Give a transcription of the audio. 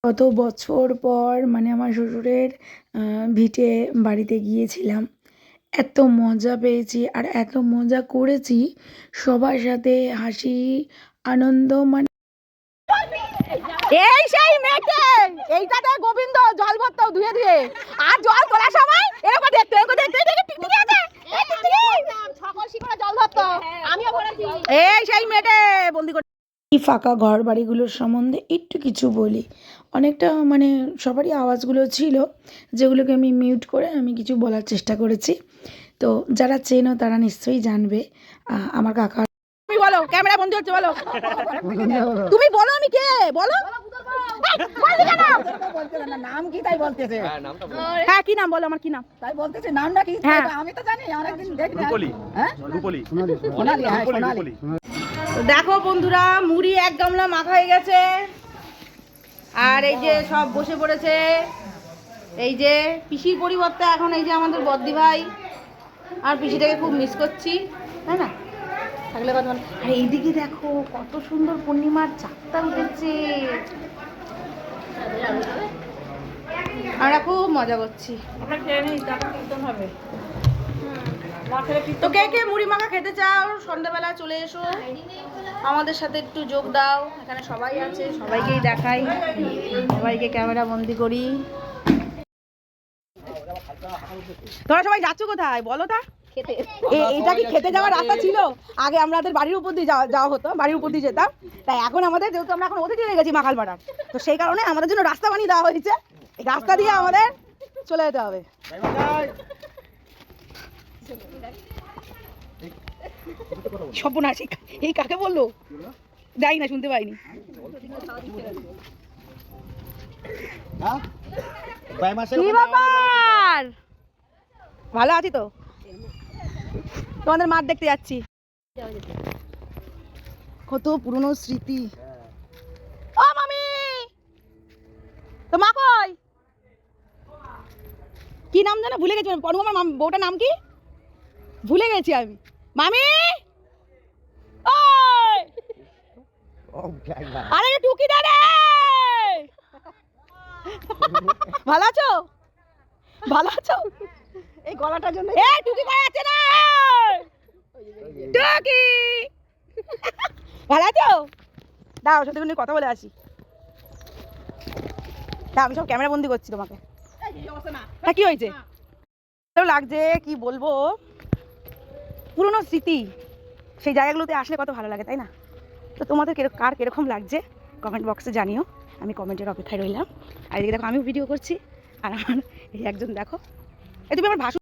কত বছর পর মানে আমার শ্বশুরের ভিটে বাড়িতে গিয়েছিলাম। এত মজা পেয়েছি আর এত মজা করেছি সবার সাথে, হাসি আনন্দ মানে এই সেই মেয়েকে এইটাতে গোবিন্দ জল ভরতো ধুয়ে ধুয়ে, আর জল তোলার সময় এরকম দেখতে টিকটিকি আছে, এই টিকটিকি সকল শিকড়ে জল ধরতো, আমিও ভরেছি। এই সেই মেয়েকে বন্দি করে এই ফাঁকা ঘর বাড়িগুলোর সম্বন্ধে একটু কিছু বলি। অনেকটা মানে সবারই আওয়াজগুলো ছিল যেগুলোকে আমি মিউট করে আমি কিছু বলার চেষ্টা করেছি। তো যারা চেনো তারা নিশ্চয়ই জানবে। আমার কাকা, তুমি বলো, ক্যামেরা বন্ধ হচ্ছে, বলো তুমি বলো, আমি কে বলো, নাম কি তাই বলতেছে? হ্যাঁ কি নাম বলো, আমার কি নাম তাই বলতেছে, নামটা কি? হ্যাঁ। আমি তো জানি, অনেকদিন দেখি না। রূপলি। হ্যাঁ, রূপলি। সোনালি, হ্যাঁ সোনালি। তো দেখো বন্ধুরা, মুড়ি এক গামলা মাখা হয়ে গেছে, আর এই যে সব বসে পড়েছে। এই যে পিসির পরিবর্তে এখন এই যে আমাদের বদ্দি ভাই, আর পিসিটাকে খুব মিস করছি, তাই না? থাকলে কথা বলে। আর এইদিকে দেখো কত সুন্দর পূর্ণিমার চাঁদটা উঠেছে, আমরা খুব মজা করছি। তো কে কে মুড়ি মাখা খেতে চাও সন্ধ্যাবেলা চলে এসো, আমাদের সাথে একটু যোগ দাও। এখানে সবাই আছে, সবাইকেই দেখাই, সবাইকে ক্যামেরা বন্দি করি। তোমরা সবাই যাচ্ছ কোথায় বলো তা? এইটা কি খেতে যাওয়ার রাস্তা ছিল? আগে আমাদের বাড়ির উপর দিয়ে যাওয়া হতো, বাড়ির উপর দিয়ে যেতাম। তাই এখন আমাদের, যেহেতু আমরা এখন অতিথি হয়ে গেছি মাখালপাড়ার, তো সেই কারণে আমাদের জন্য রাস্তা বানিয়ে দেওয়া হয়েছে। এই রাস্তা দিয়ে আমাদের চলে যেতে হবে। সর্বনাশী, এই কাকে বললো যাই না, শুনতে পাইনি। কি ব্যাপার, ভালো আছি তো? তোমাদের মাঠ দেখতে যাচ্ছি, কত পুরনো স্মৃতি। ও মামি, তো মা কই? কি নাম জানো, ভুলে গেছি। অনুপমার বউটার নাম কি ভুলে গেছি আমি। মামি, ওই আরে টুকি দা রে, ভালো আছো? ভালো আছো? এই গলাটার জন্য এই টুকি কই আছে না? টুকি ভালো আছো? দাও সাথে কোনো কথা বলে আসি। দাও, আমি সব ক্যামেরা বন্দি করছি তোমাকে। হ্যাঁ কি হয়েছে? ভালো লাগছে, কি বলবো, পুরনো স্মৃতি, সেই জায়গাগুলোতে আসলে কত ভালো লাগে, তাই না? তো তোমাদের কার কিরকম লাগছে কমেন্ট বক্সে জানিও, আমি কমেন্টের অপেক্ষায় রইলাম। আর এদিকে দেখো আমিও ভিডিও করছি, আর আমার এই একজন দেখো, এই তুমি আমার ভাষণ